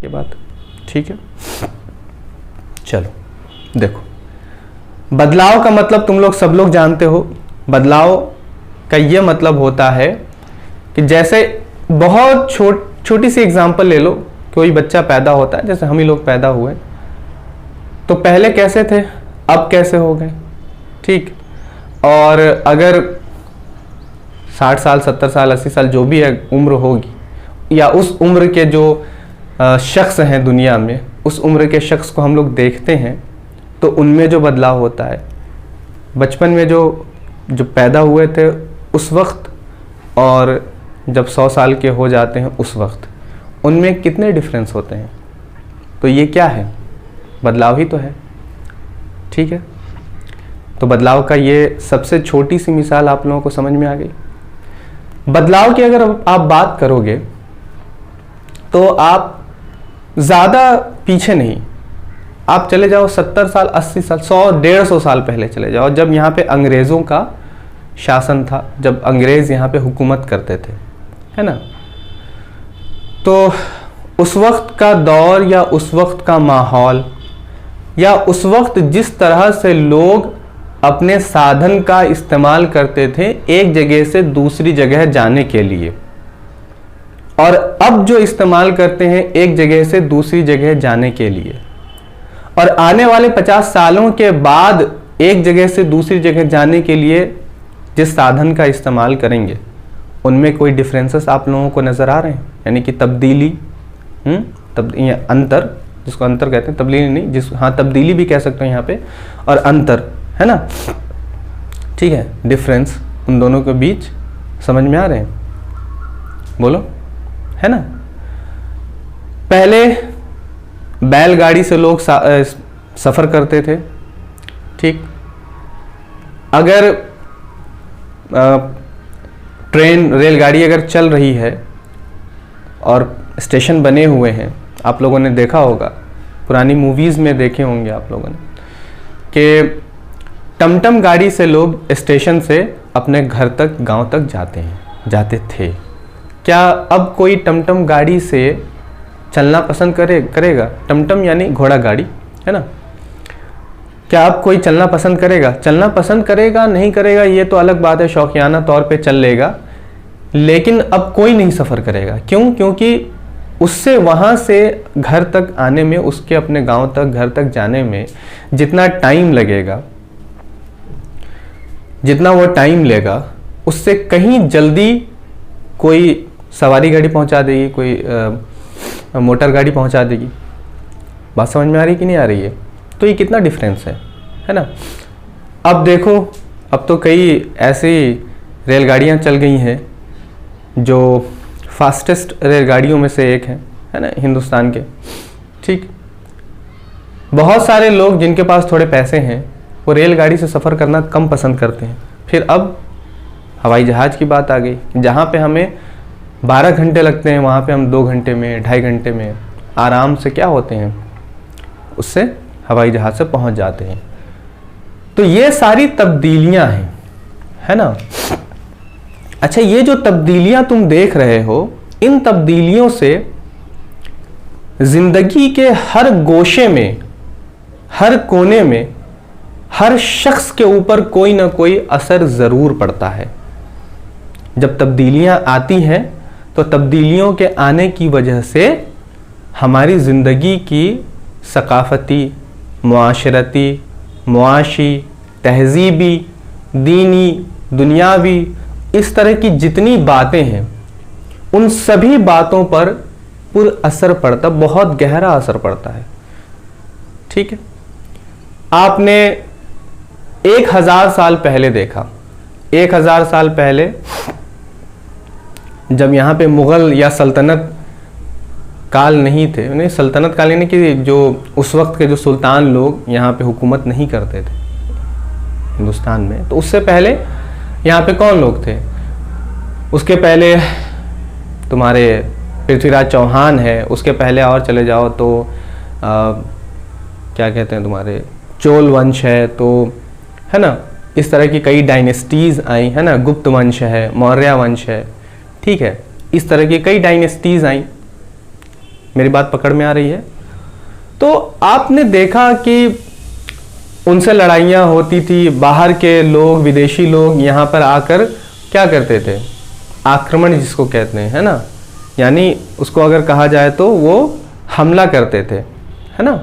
ये बात ठीक है। चलो देखो, बदलाव का मतलब तुम लोग सब लोग जानते हो। बदलाव का ये मतलब होता है कि जैसे बहुत छोटी सी एग्जांपल ले लो, कोई बच्चा पैदा होता है, जैसे हम ही लोग पैदा हुए, तो पहले कैसे थे, अब कैसे हो गए, ठीक। और अगर 60 साल 70 साल 80 साल जो भी है उम्र होगी, या उस उम्र के जो शख्स हैं दुनिया में, उस उम्र के शख्स को हम लोग देखते हैं, तो उनमें जो बदलाव होता है, बचपन में जो पैदा हुए थे उस वक्त और जब 100 साल के हो जाते हैं उस वक्त, उनमें कितने डिफरेंस होते हैं। तो ये क्या है, बदलाव ही तो है, ठीक है। तो बदलाव का ये सबसे छोटी सी मिसाल आप लोगों को समझ में आ गई। बदलाव की अगर आप बात करोगे तो आप ज़्यादा पीछे नहीं, आप चले जाओ 70 साल 80 साल 100 150 साल पहले चले जाओ, जब यहाँ पे अंग्रेज़ों का शासन था, जब अंग्रेज़ यहाँ पे हुकूमत करते थे, है ना। तो उस वक्त का दौर या उस वक्त का माहौल या उस वक्त जिस तरह से लोग अपने साधन का इस्तेमाल करते थे एक जगह से दूसरी जगह जाने के लिए, और अब जो इस्तेमाल करते हैं एक जगह से दूसरी जगह जाने के लिए, और आने वाले 50 सालों के बाद एक जगह से दूसरी जगह जाने के लिए जिस साधन का इस्तेमाल करेंगे, उनमें कोई डिफरेंसेस आप लोगों को नज़र आ रहे हैं, यानी कि तब्दीली, अंतर, जिसको अंतर कहते हैं, तब्दीली नहीं, हाँ तब्दीली भी कह सकते हैं यहाँ पे, और अंतर, है ना, ठीक है। डिफरेंस उन दोनों के बीच समझ में आ रहे हैं, बोलो, है ना। पहले बैलगाड़ी से लोग सफ़र करते थे, ठीक। अगर ट्रेन रेलगाड़ी अगर चल रही है और स्टेशन बने हुए हैं, आप लोगों ने देखा होगा, पुरानी मूवीज़ में देखे होंगे आप लोगों ने, कि टमटम गाड़ी से लोग स्टेशन से अपने घर तक, गांव तक जाते थे। क्या अब कोई टमटम गाड़ी से चलना पसंद करेगा? टमटम यानी घोड़ा गाड़ी, है ना। क्या अब कोई चलना पसंद करेगा? चलना पसंद करेगा नहीं करेगा ये तो अलग बात है, शौकियाना तौर पे चल लेगा, लेकिन अब कोई नहीं सफ़र करेगा। क्यों? क्योंकि उससे वहाँ से घर तक आने में, उसके अपने गांव तक, घर तक जाने में जितना टाइम लगेगा, जितना वो टाइम लेगा, उससे कहीं जल्दी कोई सवारी गाड़ी पहुंचा देगी, कोई मोटर गाड़ी पहुंचा देगी। बात समझ में आ रही कि नहीं आ रही है? तो ये कितना डिफरेंस है ना। अब देखो, अब तो कई ऐसी रेलगाड़ियां चल गई हैं जो फास्टेस्ट रेलगाड़ियों में से एक है ना, हिंदुस्तान के, ठीक। बहुत सारे लोग जिनके पास थोड़े पैसे हैं वो रेलगाड़ी से सफ़र करना कम पसंद करते हैं। फिर अब हवाई जहाज़ की बात आ गई, जहाँ पे हमें 12 घंटे लगते हैं, वहाँ पे हम 2 घंटे में, 2.5 घंटे में आराम से क्या होते हैं, उससे हवाई जहाज़ से पहुँच जाते हैं। तो ये सारी तब्दीलियाँ हैं, है ना। अच्छा, ये जो तब्दीलियाँ तुम देख रहे हो, इन तब्दीलियों से ज़िंदगी के हर गोशे में, हर कोने में, हर शख्स के ऊपर कोई ना कोई असर ज़रूर पड़ता है। जब तब्दीलियाँ आती हैं तो तब्दीलियों के आने की वजह से हमारी ज़िंदगी की सकाफ़ती, मुआशरती, मुआशी, तहज़ीबी, दीनी, दुनियावी, इस तरह की जितनी बातें हैं, उन सभी बातों पर पूरा असर पड़ता, बहुत गहरा असर पड़ता है, ठीक है। आपने 1000 साल पहले देखा, 1000 साल पहले जब यहाँ पे मुग़ल या सल्तनत काल नहीं थे, नहीं सल्तनत काल यानी कि जो उस वक्त के जो सुल्तान लोग यहाँ पे हुकूमत नहीं करते थे हिंदुस्तान में, तो उससे पहले यहाँ पे कौन लोग थे? उसके पहले तुम्हारे पृथ्वीराज चौहान है, उसके पहले और चले जाओ तो क्या कहते हैं, तुम्हारे चोल वंश है, तो है ना, इस तरह की कई डायनेस्टीज़ आई, है ना, गुप्त वंश है, मौर्य वंश है, ठीक है, इस तरह की कई डायनेस्टीज़ आई। मेरी बात पकड़ में आ रही है? तो आपने देखा कि उनसे लड़ाइयाँ होती थी, बाहर के लोग, विदेशी लोग यहाँ पर आकर क्या करते थे? आक्रमण जिसको कहते हैं, है ना, यानी उसको अगर कहा जाए तो वो हमला करते थे, है ना,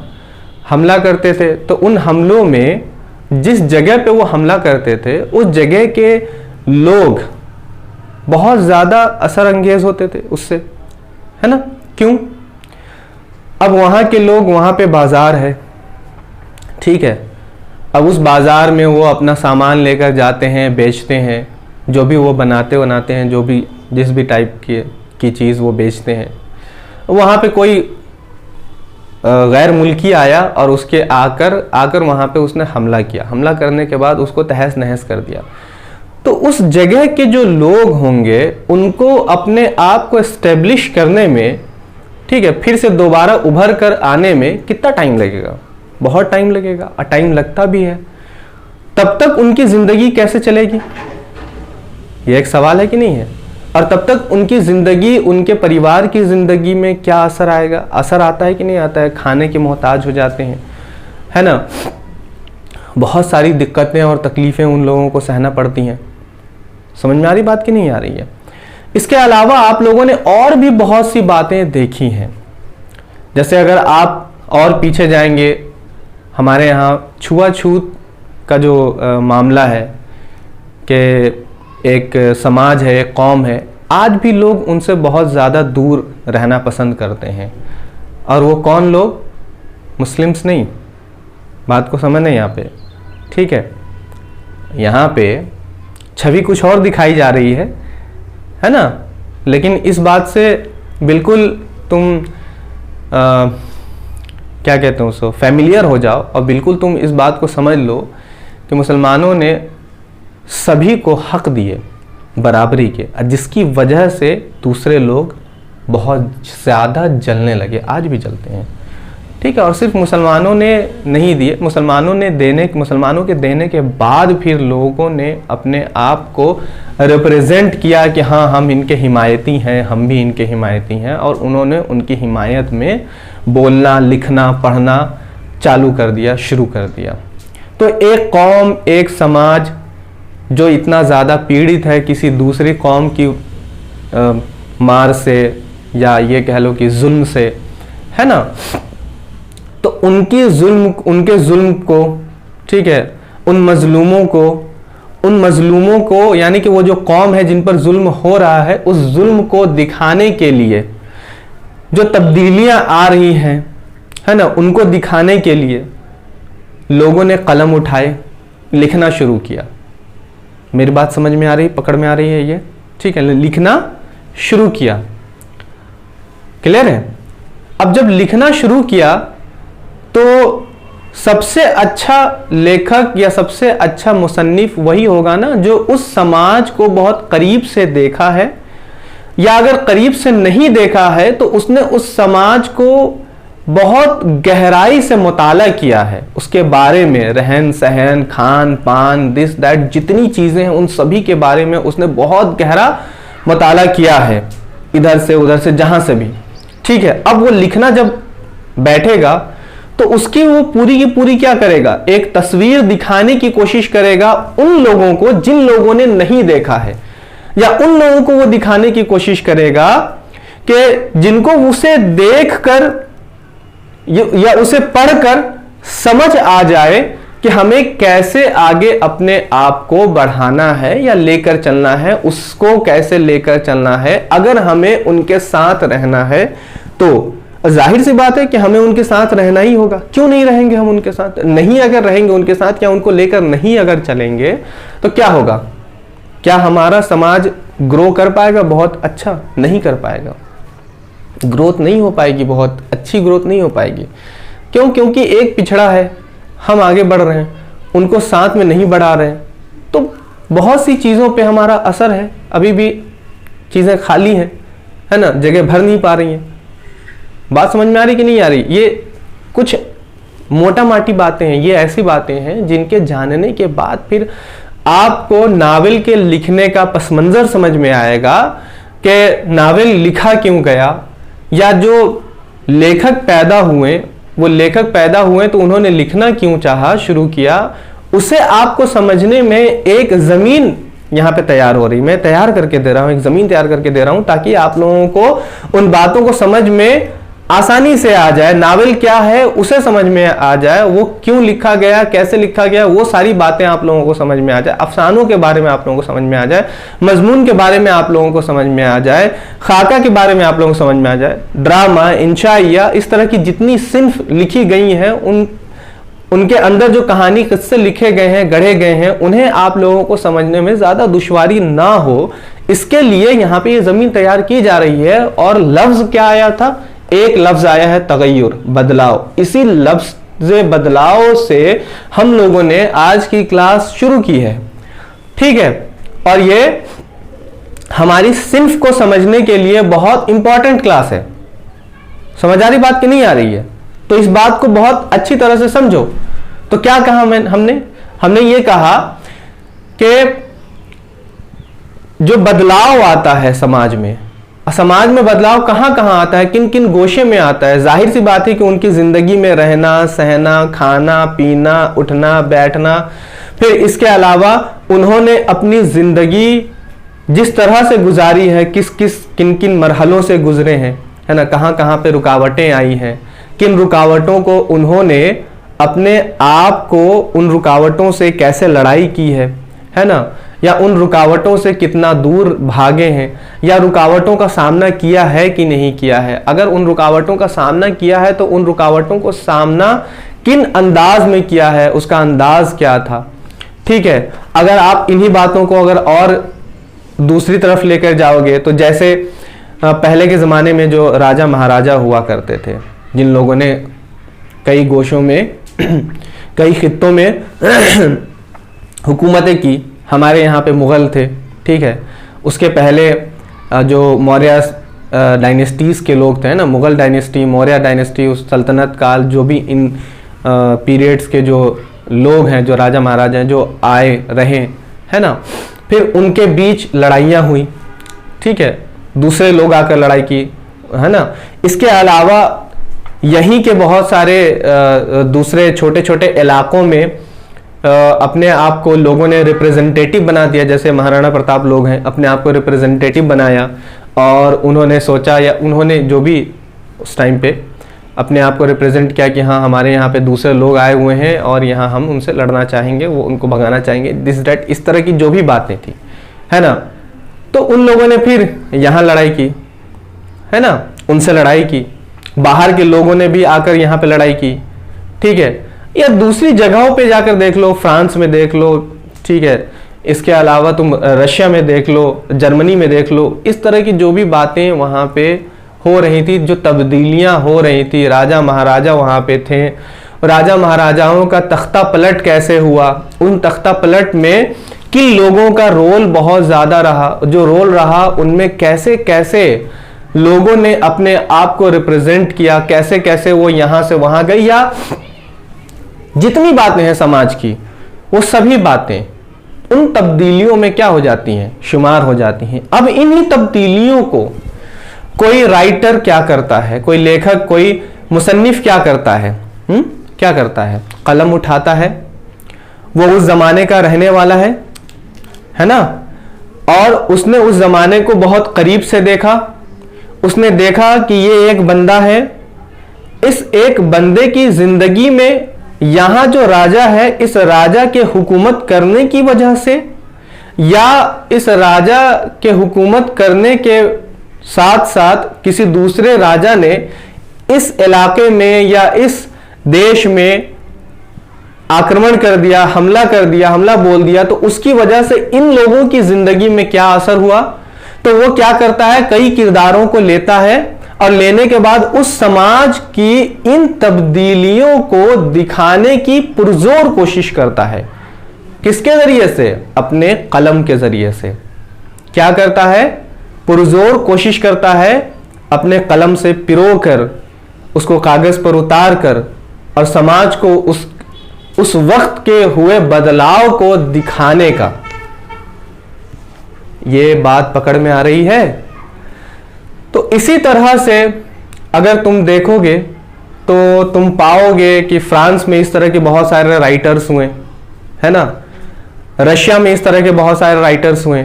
हमला करते थे। तो उन हमलों में जिस जगह पे वो हमला करते थे उस जगह के लोग बहुत ज़्यादा असरअंगेज होते थे उससे, है ना। क्यों? अब वहाँ के लोग, वहाँ पे बाज़ार है, ठीक है, अब उस बाज़ार में वो अपना सामान लेकर जाते हैं, बेचते हैं, जो भी वो बनाते हैं, जो भी जिस भी टाइप की चीज़ वो बेचते हैं। वहाँ पे कोई गैर मुल्की आया और उसके आकर वहाँ पे उसने हमला किया। हमला करने के बाद उसको तहस नहस कर दिया। तो उस जगह के जो लोग होंगे उनको अपने आप को एस्टेब्लिश करने में, ठीक है, फिर से दोबारा उभर कर आने में कितना टाइम लगेगा? बहुत टाइम लगेगा, और टाइम लगता भी है। तब तक उनकी ज़िंदगी कैसे चलेगी? ये एक सवाल है कि नहीं है? और तब तक उनकी ज़िंदगी, उनके परिवार की ज़िंदगी में क्या असर आएगा? असर आता है कि नहीं आता है? खाने के मोहताज हो जाते हैं, है ना, बहुत सारी दिक्कतें और तकलीफ़ें उन लोगों को सहना पड़ती हैं। समझ में आ रही बात कि नहीं आ रही है? इसके अलावा आप लोगों ने और भी बहुत सी बातें देखी हैं। जैसे अगर आप और पीछे जाएंगे, हमारे यहाँ छुआछूत का जो मामला है कि एक समाज है, एक कौम है, आज भी लोग उनसे बहुत ज़्यादा दूर रहना पसंद करते हैं। और वो कौन लोग? मुस्लिम्स नहीं, बात को समझना यहाँ पे, ठीक है। यहाँ पे छवि कुछ और दिखाई जा रही है ना, लेकिन इस बात से बिल्कुल तुम क्या कहते हैं उसको, फैमिलियर हो जाओ और बिल्कुल तुम इस बात को समझ लो कि मुसलमानों ने सभी को हक दिए बराबरी के, जिसकी वजह से दूसरे लोग बहुत ज़्यादा जलने लगे, आज भी जलते हैं, ठीक है। और सिर्फ मुसलमानों ने नहीं दिए, मुसलमानों के देने के बाद फिर लोगों ने अपने आप को रिप्रेजेंट किया कि हाँ, हम इनके हिमायती हैं, हम भी इनके हिमायती हैं, और उन्होंने उनकी हिमायत में बोलना, लिखना, पढ़ना चालू कर दिया, शुरू कर दिया। तो एक कौम, एक समाज जो इतना ज़्यादा पीड़ित है किसी दूसरी कौम की मार से, या ये कह लो कि जुल्म से, है ना, तो उनके जुल्म को, ठीक है, उन मजलूमों को यानी कि वो जो कौम है जिन पर जुल्म हो रहा है, उस जुल्म को दिखाने के लिए जो तब्दीलियां आ रही हैं, है ना, उनको दिखाने के लिए लोगों ने कलम उठाए, लिखना शुरू किया। मेरी बात समझ में आ रही, पकड़ में आ रही है ये, ठीक है, लिखना शुरू किया, क्लियर है। अब जब लिखना शुरू किया तो सबसे अच्छा लेखक या सबसे अच्छा मुसन्निफ वही होगा ना जो उस समाज को बहुत करीब से देखा है, या अगर करीब से नहीं देखा है तो उसने उस समाज को बहुत गहराई से मुताला किया है, उसके बारे में, रहन सहन, खान पान, दिस दैट, जितनी चीजें हैं उन सभी के बारे में उसने बहुत गहरा मुताला किया है, इधर से उधर से, जहां से भी, ठीक है। अब वो लिखना जब बैठेगा तो उसकी वो पूरी की पूरी क्या करेगा, एक तस्वीर दिखाने की कोशिश करेगा उन लोगों को जिन लोगों ने नहीं देखा है, या उन लोगों को वो दिखाने की कोशिश करेगा कि जिनको उसे देखकर या उसे पढ़कर समझ आ जाए कि हमें कैसे आगे अपने आप को बढ़ाना है या लेकर चलना है, उसको कैसे लेकर चलना है। अगर हमें उनके साथ रहना है तो जाहिर सी बात है कि हमें उनके साथ रहना ही होगा। क्यों नहीं रहेंगे हम उनके साथ? नहीं अगर रहेंगे उनके साथ, या उनको लेकर नहीं अगर चलेंगे तो क्या होगा? क्या हमारा समाज ग्रो कर पाएगा? बहुत अच्छा नहीं कर पाएगा, ग्रोथ नहीं हो पाएगी, बहुत अच्छी ग्रोथ नहीं हो पाएगी। क्यों? क्योंकि एक पिछड़ा है, हम आगे बढ़ रहे हैं, उनको साथ में नहीं बढ़ा रहे हैं, तो बहुत सी चीज़ों पे हमारा असर है। अभी भी चीज़ें खाली हैं, है ना, जगह भर नहीं पा रही हैं। बात समझ में आ रही कि नहीं आ रही? ये कुछ मोटा माटी बातें हैं, ये ऐसी बातें हैं जिनके जानने के बाद फिर आपको नावल के लिखने का पस मंज़र समझ में आएगा कि नावल लिखा क्यों गया, या जो लेखक पैदा हुए, वो लेखक पैदा हुए तो उन्होंने लिखना क्यों चाहा, शुरू किया, उसे आपको समझने में एक जमीन यहां पे तैयार हो रही, मैं तैयार करके दे रहा हूं, एक जमीन तैयार करके दे रहा हूं ताकि आप लोगों को उन बातों को समझ में आसानी से आ जाए। नावल क्या है उसे समझ में आ जाए, वो क्यों लिखा गया, कैसे लिखा गया, वो सारी बातें आप लोगों को समझ में आ जाए, अफसानों के बारे में आप लोगों को समझ में आ जाए, मजमून के बारे में आप लोगों को समझ में आ जाए, खाका के बारे में आप लोगों को समझ में आ जाए, ड्रामा, इंशाइया, इस तरह की जितनी सिन्फ लिखी गई हैं उनके अंदर जो कहानी किस्से लिखे गए हैं, गढ़े गए हैं, उन्हें आप लोगों को समझने में ज्यादा दुश्वारी ना हो, इसके लिए यहाँ पे ये जमीन तैयार की जा रही है। और लफ्ज क्या आया था, एक लफ्ज आया है तगय्युर, बदलाव। इसी लफ्ज बदलाव से हम लोगों ने आज की क्लास शुरू की है, ठीक है। और ये हमारी सिन्फ को समझने के लिए बहुत इंपॉर्टेंट क्लास है। समझ आ रही बात की नहीं आ रही है? तो इस बात को बहुत अच्छी तरह से समझो। तो क्या कहा हमने ये कहा कि जो बदलाव आता है समाज में बदलाव कहां कहां आता है, किन किन गोशे में आता है। जाहिर सी बात है कि उनकी जिंदगी में रहना, सहना, खाना, पीना, उठना, बैठना, फिर इसके अलावा उन्होंने अपनी जिंदगी जिस तरह से गुजारी है, किन किन मरहलों से गुजरे हैं, है ना, कहां कहां पे रुकावटें आई हैं, किन रुकावटों को उन्होंने अपने आप को उन रुकावटों से कैसे लड़ाई की है ना, या उन रुकावटों से कितना दूर भागे हैं, या रुकावटों का सामना किया है कि नहीं किया है। अगर उन रुकावटों का सामना किया है तो उन रुकावटों को सामना किन अंदाज में किया है, उसका अंदाज क्या था, ठीक है। अगर आप इन्हीं बातों को अगर और दूसरी तरफ लेकर जाओगे तो जैसे पहले के ज़माने में जो राजा महाराजा हुआ करते थे, जिन लोगों ने कई गोशों में कई खित्तों में हुकूमतें की, हमारे यहाँ पे मुग़ल थे, ठीक है। उसके पहले जो मौर्य डायनेस्टीज़ के लोग थे ना, मुग़ल डायनेस्टी, मौर्य डायनेस्टी, उस सल्तनत काल, जो भी इन पीरियड्स के जो लोग हैं, जो राजा महाराजा हैं, जो आए रहे, है ना, फिर उनके बीच लड़ाइयाँ हुई, ठीक है, दूसरे लोग आकर लड़ाई की, है ना। इसके अलावा यहीं के बहुत सारे दूसरे छोटे छोटे इलाकों में अपने आप को लोगों ने रिप्रेजेंटेटिव बना दिया। जैसे महाराणा प्रताप लोग हैं, अपने आप को रिप्रेजेंटेटिव बनाया और उन्होंने सोचा, या उन्होंने जो भी उस टाइम पे अपने आप को रिप्रेजेंट किया कि हाँ, हमारे यहाँ पे दूसरे लोग आए हुए हैं और यहाँ हम उनसे लड़ना चाहेंगे, वो उनको भगाना चाहेंगे, दिस दैट, इस तरह की जो भी बातें थी, है ना। तो उन लोगों ने फिर यहाँ लड़ाई की, है ना, उनसे लड़ाई की, बाहर के लोगों ने भी आकर यहाँ पे लड़ाई की, ठीक है। या दूसरी जगहों पे जाकर देख लो, फ्रांस में देख लो, ठीक है, इसके अलावा तुम रशिया में देख लो, जर्मनी में देख लो, इस तरह की जो भी बातें वहाँ पे हो रही थी, जो तब्दीलियाँ हो रही थी, राजा महाराजा वहाँ पे थे, राजा महाराजाओं का तख्ता पलट कैसे हुआ, उन तख्ता पलट में किन लोगों का रोल बहुत ज़्यादा रहा, जो रोल रहा उनमें कैसे कैसे लोगों ने अपने आप को रिप्रेजेंट किया, कैसे कैसे वो यहाँ से वहाँ गई, या जितनी बातें हैं समाज की, वो सभी बातें उन तब्दीलियों में क्या हो जाती हैं, शुमार हो जाती हैं। अब इन्हीं तब्दीलियों को कोई राइटर क्या करता है, कोई लेखक, कोई मुसन्निफ क्या करता है, क्या करता है, कलम उठाता है, वो उस जमाने का रहने वाला है ना, और उसने उस जमाने को बहुत करीब से देखा, उसने देखा कि ये एक बंदा है, इस एक बंदे की जिंदगी में यहां जो राजा है, इस राजा के हुकूमत करने की वजह से, या इस राजा के हुकूमत करने के साथ साथ किसी दूसरे राजा ने इस इलाके में या इस देश में आक्रमण कर दिया, हमला बोल दिया, तो उसकी वजह से इन लोगों की जिंदगी में क्या असर हुआ। तो वो क्या करता है, कई किरदारों को लेता है और लेने के बाद उस समाज की इन तब्दीलियों को दिखाने की पुरजोर कोशिश करता है। किसके जरिए से? अपने कलम के जरिए से। क्या करता है? पुरजोर कोशिश करता है अपने कलम से पिरो कर, उसको कागज पर उतार कर, और समाज को उस वक्त के हुए बदलाव को दिखाने का। ये बात पकड़ में आ रही है? तो इसी तरह से अगर तुम देखोगे तो तुम पाओगे कि फ्रांस में इस तरह के बहुत सारे राइटर्स हुए, है ना, रशिया में इस तरह के बहुत सारे राइटर्स हुए,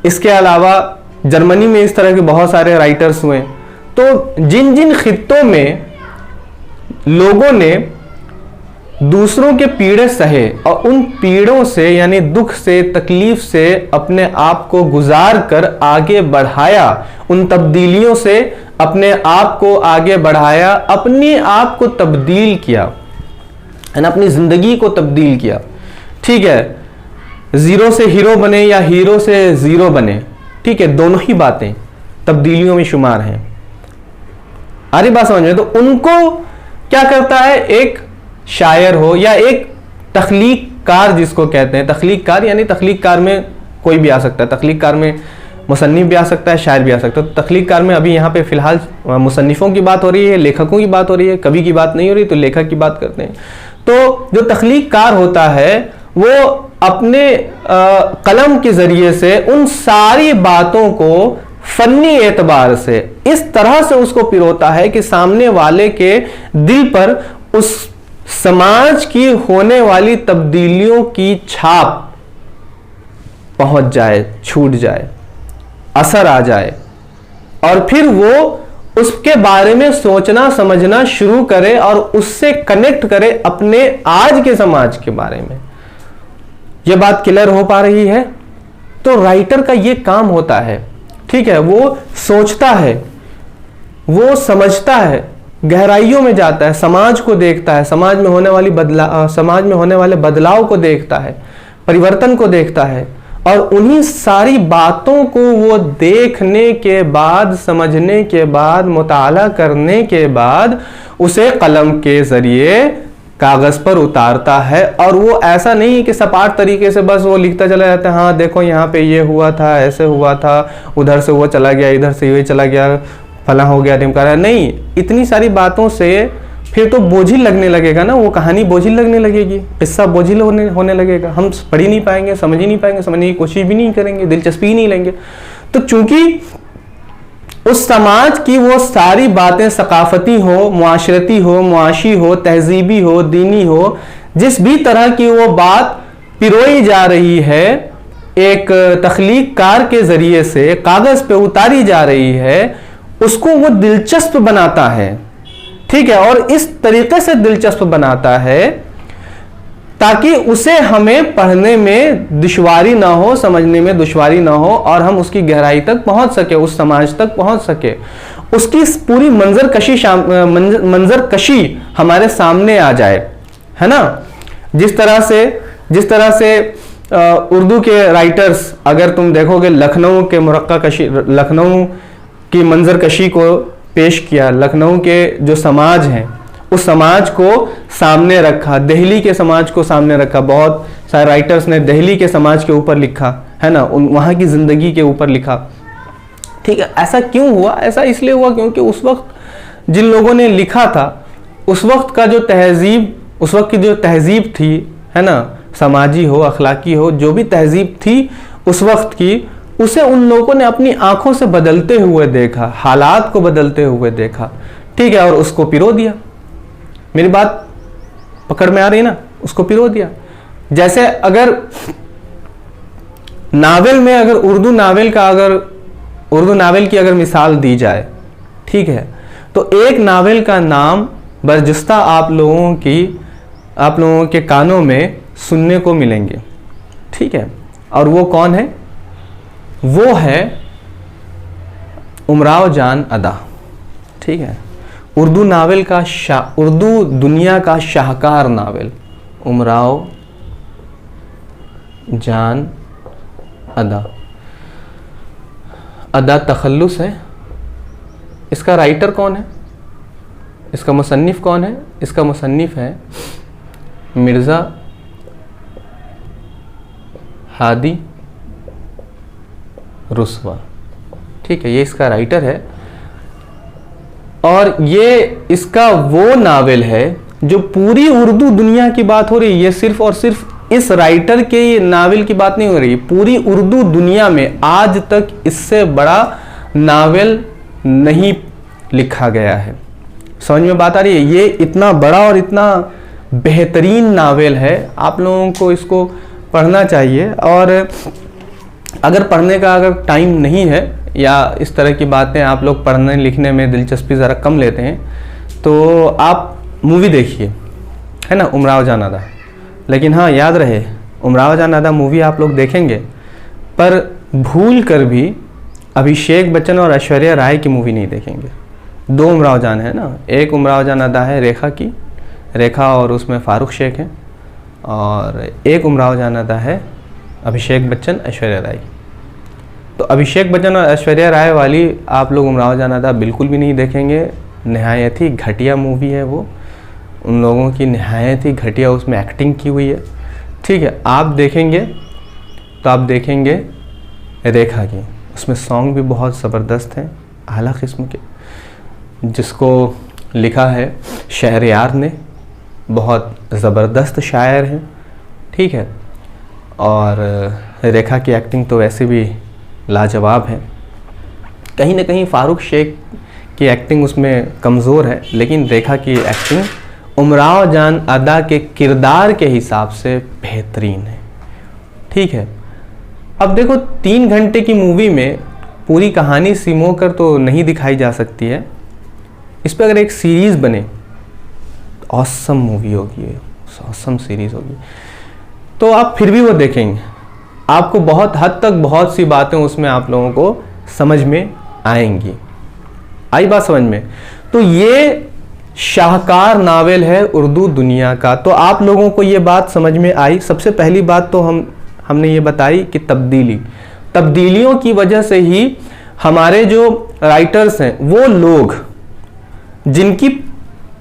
इसके अलावा जर्मनी में इस तरह के बहुत सारे राइटर्स हुए। तो जिन जिन खित्तों में लोगों ने दूसरों के पीड़े सहे और उन पीड़ों से यानी दुख से, तकलीफ से अपने आप को गुजार कर आगे बढ़ाया, उन तब्दीलियों से अपने आप को आगे बढ़ाया, अपने आप को तब्दील किया, अपनी जिंदगी को तब्दील किया। ठीक है, जीरो से हीरो बने या हीरो से जीरो बने, ठीक है, दोनों ही बातें तब्दीलियों में शुमार हैं। आ रही बात समझ में? तो उनको क्या करता है, एक शायर हो या एक तख्लीककार जिसको कहते हैं, तख्लीककार यानी तख्लीककार में कोई भी आ सकता है, तख्लीककार में मुसन्निफ भी आ सकता है, शायर भी आ सकता है। तो तख्लीककार में अभी यहाँ पे फिलहाल मुसन्निफों की बात हो रही है, लेखकों की बात हो रही है, कवि की बात नहीं हो रही, तो लेखक की बात करते हैं। तो जो तख्लीककार होता है वो अपने कलम के जरिए से उन सारी बातों को फन्नी एतबार से इस तरह से उसको पिरोता है कि सामने वाले के दिल पर उस समाज की होने वाली तब्दीलियों की छाप पहुंच जाए, छूट जाए, असर आ जाए, और फिर वो उसके बारे में सोचना समझना शुरू करे और उससे कनेक्ट करे अपने आज के समाज के बारे में। ये बात क्लियर हो पा रही है? तो राइटर का ये काम होता है, ठीक है, वो सोचता है, वो समझता है, गहराइयों में जाता है, समाज को देखता है, समाज में होने वाले बदलाव को देखता है, परिवर्तन को देखता है, और उन्हीं सारी बातों को वो देखने के बाद, समझने के बाद, मुताला करने के बाद उसे कलम के जरिए कागज पर उतारता है। और वो ऐसा नहीं कि सपाट तरीके से बस वो लिखता चला जाता है, हाँ देखो यहाँ पे ये हुआ था, ऐसे हुआ था, उधर से वो चला गया, इधर से ये चला गया, फला हो गया, ढिमकारा। नहीं, इतनी सारी बातों से फिर तो बोझिल लगने लगेगा ना, वो कहानी बोझिल लगने लगेगी, किस्सा बोझिल होने लगेगा, हम पढ़ ही नहीं पाएंगे, समझ ही नहीं पाएंगे, समझने की कोशिश भी नहीं करेंगे, दिलचस्पी ही नहीं लेंगे। तो चूंकि उस समाज की वो सारी बातें सकाफती हो, मुआशरती हो, मुआशी हो, तहजीबी हो, दीनी हो, जिस भी तरह की वो बात पिरोई जा रही है, एक तख्लीककार के जरिए से कागज पे उतारी जा रही है, उसको वो दिलचस्प बनाता है। ठीक है, और इस तरीके से दिलचस्प बनाता है ताकि उसे हमें पढ़ने में दुश्वारी ना हो, समझने में दुश्वारी ना हो, और हम उसकी गहराई तक पहुंच सके, उस समाज तक पहुंच सके, उसकी पूरी मंजर कशी हमारे सामने आ जाए, है ना। जिस तरह से उर्दू के राइटर्स, अगर तुम देखोगे, लखनऊ के मुरक्का कशी, लखनऊ की मंजर कशी को पेश किया, लखनऊ के जो समाज हैं उस समाज को सामने रखा, दिल्ली के समाज को सामने रखा। बहुत सारे राइटर्स ने दिल्ली के समाज के ऊपर लिखा, है ना, वहाँ की जिंदगी के ऊपर लिखा। ठीक है, ऐसा क्यों हुआ? ऐसा इसलिए हुआ क्योंकि उस वक्त जिन लोगों ने लिखा था, उस वक्त का जो तहजीब, उस वक्त की जो तहजीब थी, है ना, समाजी हो, अखलाकी हो, जो भी तहजीब थी उस वक्त की, उसे उन लोगों ने अपनी आंखों से बदलते हुए देखा, हालात को बदलते हुए देखा। ठीक है, और उसको पिरो दिया। मेरी बात पकड़ में आ रही है ना? उसको पिरो दिया। जैसे अगर नावल में, अगर उर्दू नावल की अगर मिसाल दी जाए, ठीक है, तो एक नावल का नाम बरजस्ता आप लोगों के कानों में सुनने को मिलेंगे। ठीक है, और वो कौन है? वो है उमराव जान अदा। ठीक है, उर्दू दुनिया का शाहकार नावल उमराव जान अदा। अदा तखल्लुस है। इसका राइटर कौन है? इसका मुसन्निफ कौन है? इसका मुसन्निफ है मिर्ज़ा हादी रुस्वा। ठीक है, ये इसका राइटर है, और ये इसका वो नावल है जो पूरी उर्दू दुनिया की बात हो रही है। ये सिर्फ और सिर्फ इस राइटर के नावल की बात नहीं हो रही, पूरी उर्दू दुनिया में आज तक इससे बड़ा नावल नहीं लिखा गया है। समझ में बात आ रही है? ये इतना बड़ा और इतना बेहतरीन नावल है, आप लोगों को इसको पढ़ना चाहिए। और अगर पढ़ने का अगर टाइम नहीं है या इस तरह की बातें आप लोग पढ़ने लिखने में दिलचस्पी ज़रा कम लेते हैं, तो आप मूवी देखिए, है ना, उमराव जान अदा। लेकिन हाँ, याद रहे, उमराव जान अदा मूवी आप लोग देखेंगे पर भूल कर भी अभिषेक बच्चन और ऐश्वर्या राय की मूवी नहीं देखेंगे। दो उमराव जान है ना, एक उमराव जान अदा है रेखा की, रेखा और उसमें फारूक शेख है, और एक उमराव जान अदा है अभिषेक बच्चन ऐश्वर्या राय। तो अभिषेक बच्चन और ऐश्वर्या राय वाली आप लोग उमराव जान अदा बिल्कुल भी नहीं देखेंगे। नहायत ही घटिया मूवी है वो, उन लोगों की नहायत ही घटिया उसमें एक्टिंग की हुई है। ठीक है, आप देखेंगे तो आप देखेंगे रेखा की, उसमें सॉन्ग भी बहुत ज़बरदस्त हैं, आला किस्म के, जिसको लिखा है शहरयार ने, बहुत ज़बरदस्त शायर हैं। ठीक है, और रेखा की एक्टिंग तो वैसे भी लाजवाब है। कहीं ना कहीं फारूक शेख की एक्टिंग उसमें कमज़ोर है, लेकिन रेखा की एक्टिंग उमराव जान अदा के किरदार के हिसाब से बेहतरीन है। ठीक है, अब देखो 3 घंटे की मूवी में पूरी कहानी सिमो कर तो नहीं दिखाई जा सकती है। इस पर अगर एक सीरीज़ बने, ऑसम मूवी होगी, ऑसम सीरीज़ होगी, तो आप फिर भी वो देखेंगे, आपको बहुत हद तक बहुत सी बातें उसमें आप लोगों को समझ में आएंगी। आई बात समझ में? तो ये शाहकार नावल है उर्दू दुनिया का। तो आप लोगों को ये बात समझ में आई। सबसे पहली बात तो हमने ये बताई कि तब्दीलियों की वजह से ही हमारे जो राइटर्स हैं वो लोग जिनकी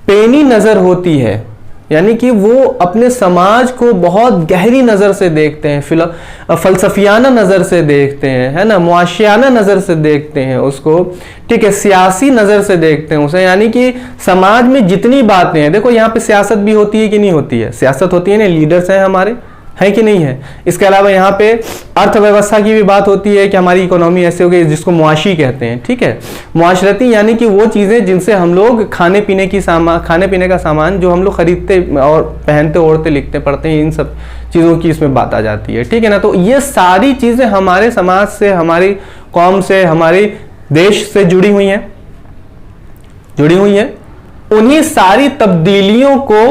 पेनी नज़र होती है, यानी कि वो अपने समाज को बहुत गहरी नज़र से देखते हैं, फ़लसफ़ियाना नज़र से देखते हैं, है ना, मुआशियाना नज़र से देखते हैं उसको, ठीक है, सियासी नज़र से देखते हैं उसे। यानी कि समाज में जितनी बातें हैं, देखो यहाँ पे सियासत भी होती है कि नहीं होती है? सियासत होती है ना, लीडर्स हैं हमारे, है कि नहीं है? इसके अलावा यहाँ पे अर्थव्यवस्था की भी बात होती है कि हमारी इकोनॉमी ऐसे हो गई, जिसको मुआशी कहते हैं। ठीक है, मुआशरती यानी कि वो चीज़ें जिनसे हम लोग खाने पीने का सामान जो हम लोग खरीदते और पहनते, ओढ़ते, लिखते, पढ़ते हैं, इन सब चीज़ों की इसमें बात आ जाती है। ठीक है ना, तो ये सारी चीज़ें हमारे समाज से, हमारी कौम से, हमारे देश से जुड़ी हुई हैं। उन्हीं सारी तब्दीलियों को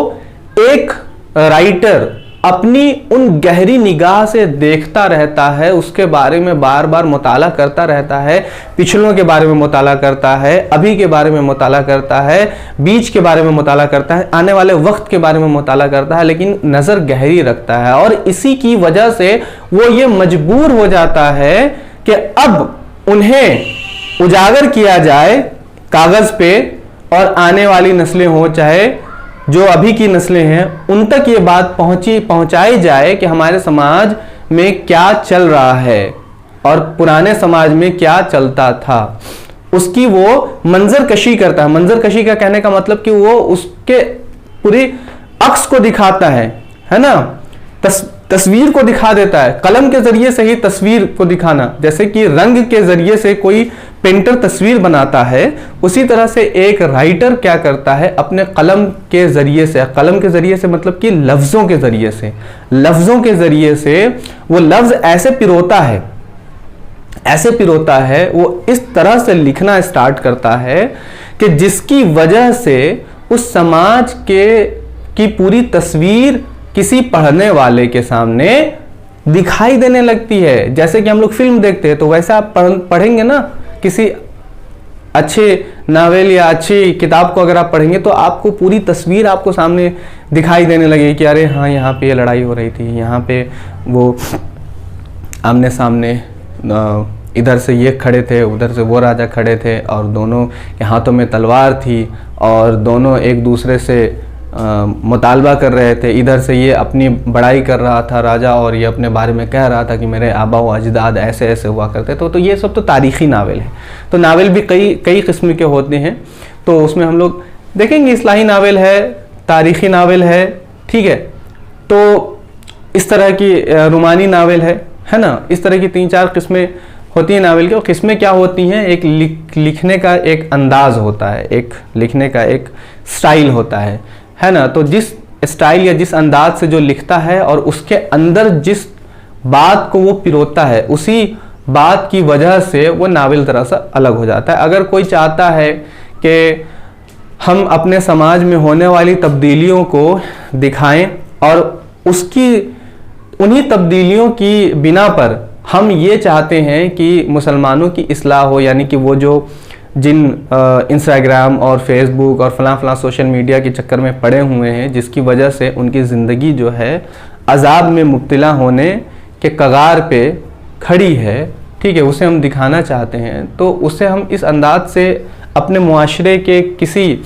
एक राइटर अपनी उन गहरी निगाह से देखता रहता है, उसके बारे में बार बार मुताला करता रहता है, पिछलों के बारे में मुताला करता है, अभी के बारे में मुताला करता है, बीच के बारे में मुताला करता है, आने वाले वक्त के बारे में मुताला करता है, लेकिन नज़र गहरी रखता है। और इसी की वजह से वो ये मजबूर हो जाता है कि अब उन्हें उजागर किया जाए कागज़ पे, और आने वाली नस्लें हो चाहे जो अभी की नस्लें हैं, उन तक ये बात पहुंचाई जाए कि हमारे समाज में क्या चल रहा है और पुराने समाज में क्या चलता था। उसकी वो मंजर कशी करता है। मंजर कशी का कहने का मतलब कि वो उसके पूरी अक्स को दिखाता है ना, तस्वीर को दिखा देता है। कलम के जरिए से ही तस्वीर को दिखाना, जैसे कि रंग के जरिए से कोई पेंटर तस्वीर बनाता है, उसी तरह से एक राइटर क्या करता है, अपने कलम के जरिए से मतलब कि लफ्ज़ों के जरिए से वो लफ्ज़ ऐसे पिरोता है, वो इस तरह से लिखना स्टार्ट करता है कि जिसकी वजह से उस समाज की पूरी तस्वीर किसी पढ़ने वाले के सामने दिखाई देने लगती है। जैसे कि हम लोग फिल्म देखते हैं, तो वैसे आप पढ़ेंगे ना, किसी अच्छे नावल या अच्छी किताब को अगर आप पढ़ेंगे तो आपको पूरी तस्वीर आपको सामने दिखाई देने लगेगी कि अरे हाँ, यहाँ पे ये लड़ाई हो रही थी, यहाँ पे वो आमने सामने इधर से ये खड़े थे, उधर से वो राजा खड़े थे, और दोनों के हाथों में तलवार थी, और दोनों एक दूसरे से मुतालबा कर रहे थे। इधर से ये अपनी बड़ाई कर रहा था राजा, और ये अपने बारे में कह रहा था कि मेरे आबा व अजदाद ऐसे ऐसे हुआ करते। तो ये सब तो तारीख़ी नावल है। तो नावल भी कई किस्म के होते हैं, तो उसमें हम लोग देखेंगे इस्लाही नावल है, तारीख़ी नावल है, ठीक है, तो इस तरह की रोमानी नावल है ना, इस तरह की 3-4 किस्में होती है नावल की, और किस्में क्या होती हैं, एक लिखने का एक अंदाज होता है, एक लिखने का एक स्टाइल होता है ना। तो जिस स्टाइल या जिस अंदाज से जो लिखता है और उसके अंदर जिस बात को वो पिरोता है, उसी बात की वजह से वो नावल तरह से अलग हो जाता है। अगर कोई चाहता है कि हम अपने समाज में होने वाली तब्दीलियों को दिखाएं और उसकी उन्हीं तब्दीलियों की बिना पर हम ये चाहते हैं कि मुसलमानों की इस्लाह हो, यानी कि वो जो जिन इंस्टाग्राम और फेसबुक और फलां सोशल मीडिया के चक्कर में पड़े हुए हैं, जिसकी वजह से उनकी ज़िंदगी जो है अजाब में मुब्तला होने के कगार पे खड़ी है, ठीक है, उसे हम दिखाना चाहते हैं। तो उसे हम इस अंदाज से अपने मुआशरे के किसी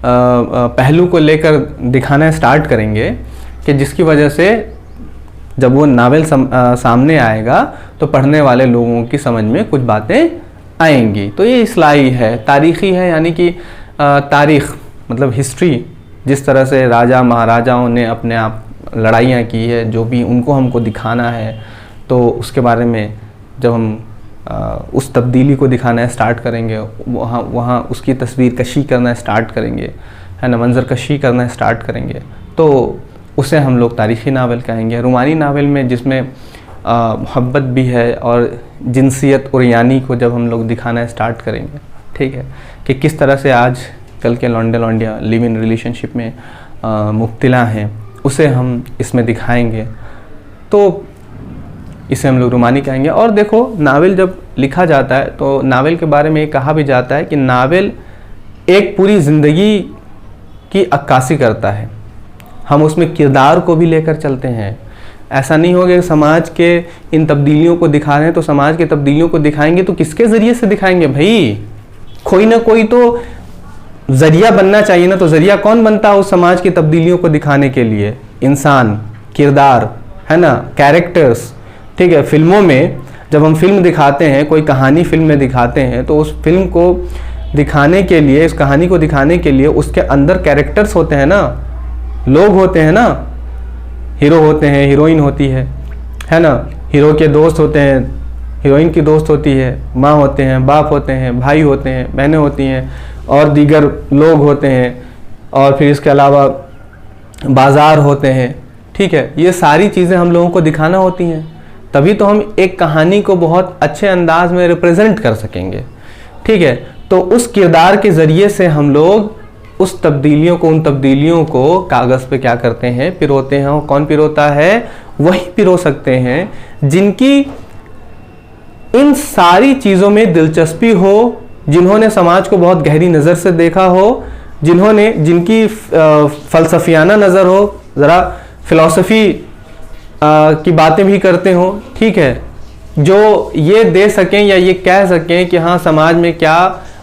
पहलू को लेकर दिखाना स्टार्ट करेंगे कि जिसकी वजह से जब वो नावल सामने आएगा तो पढ़ने वाले लोगों की समझ में कुछ बातें आएंगी। तो ये इस्लाही है, तारीख़ी है, यानी कि तारीख़ मतलब हिस्ट्री, जिस तरह से राजा महाराजाओं ने अपने आप लड़ाइयाँ की है, जो भी उनको हमको दिखाना है, तो उसके बारे में जब हम उस तब्दीली को दिखाना स्टार्ट करेंगे, वहाँ उसकी तस्वीर कशी करना स्टार्ट करेंगे, है ना, मंजर कशी करना स्टार्ट करेंगे, तो उसे हम लोग तारीख़ी नावल कहेंगे। रुमानी नावल में जिसमें मोहब्बत भी है और जिनसियत और यानी को जब हम लोग दिखाना स्टार्ट करेंगे, ठीक है, कि किस तरह से आज कल के लौंडिया लिव इन रिलेशनशिप में मुब्तला हैं, उसे हम इसमें दिखाएंगे, तो इसे हम लोग रुमानी कहेंगे। और देखो, नावल जब लिखा जाता है तो नावल के बारे में ये कहा भी जाता है कि नावल एक पूरी ज़िंदगी की अक्कासी करता है। हम उसमें किरदार को भी लेकर चलते हैं। ऐसा नहीं होगा कि समाज के इन तब्दीलियों को दिखा रहे हैं तो समाज के तब्दीलियों को दिखाएंगे तो किसके ज़रिए से दिखाएंगे भाई? कोई ना कोई तो ज़रिया बनना चाहिए ना। तो ज़रिया कौन बनता है उस समाज की तब्दीलियों को दिखाने के लिए? इंसान, किरदार, है ना, कैरेक्टर्स, ठीक है। फिल्मों में जब हम फिल्म दिखाते हैं, कोई कहानी फिल्म में दिखाते हैं, तो उस फिल्म को दिखाने के लिए, इस कहानी को दिखाने के लिए उसके अंदर कैरेक्टर्स होते हैं ना, लोग होते हैं ना, हीरो होते हैं, हीरोइन होती है ना, हीरो के दोस्त होते हैं, हीरोइन की दोस्त होती है, माँ होते हैं, बाप होते हैं, भाई होते हैं, बहनें होती हैं और दीगर लोग होते हैं, और फिर इसके अलावा बाज़ार होते हैं, ठीक है। ये सारी चीज़ें हम लोगों को दिखाना होती हैं, तभी तो हम एक कहानी को बहुत अच्छे अंदाज में रिप्रेजेंट कर सकेंगे, ठीक है। तो उस किरदार के ज़रिए से हम लोग उस तब्दीलियों को, उन तब्दीलियों को कागज़ पे क्या करते हैं, पिरोते हैं। और कौन पिरोता है? वही पिरो सकते हैं जिनकी इन सारी चीज़ों में दिलचस्पी हो, जिन्होंने समाज को बहुत गहरी नज़र से देखा हो, जिनकी फ़लसफ़ियाना नज़र हो, ज़रा फ़िलॉसफ़ी की बातें भी करते हो, ठीक है, जो ये दे सकें या ये कह सकें कि हाँ समाज में क्या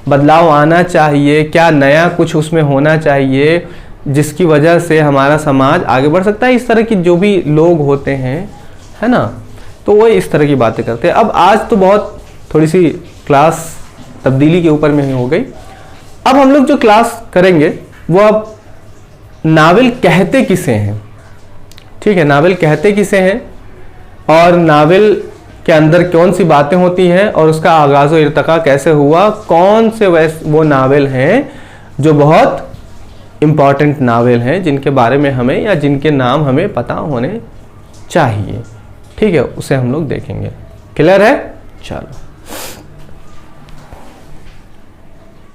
बदलाव आना चाहिए, क्या नया कुछ उसमें होना चाहिए जिसकी वजह से हमारा समाज आगे बढ़ सकता है। इस तरह की जो भी लोग होते हैं, है ना, तो वो इस तरह की बातें करते हैं। अब आज तो बहुत थोड़ी सी क्लास तब्दीली के ऊपर में ही हो गई। अब हम लोग जो क्लास करेंगे वो अब नावल कहते किसे हैं, ठीक है, नावल कहते किसे हैं और नावल के अंदर कौन सी बातें होती हैं और उसका आगाज़ व इर्तिका कैसे हुआ, कौन से वो नावल हैं जो बहुत इम्पॉर्टेंट नावल हैं जिनके बारे में हमें या जिनके नाम हमें पता होने चाहिए, ठीक है, उसे हम लोग देखेंगे। क्लियर है? चलो।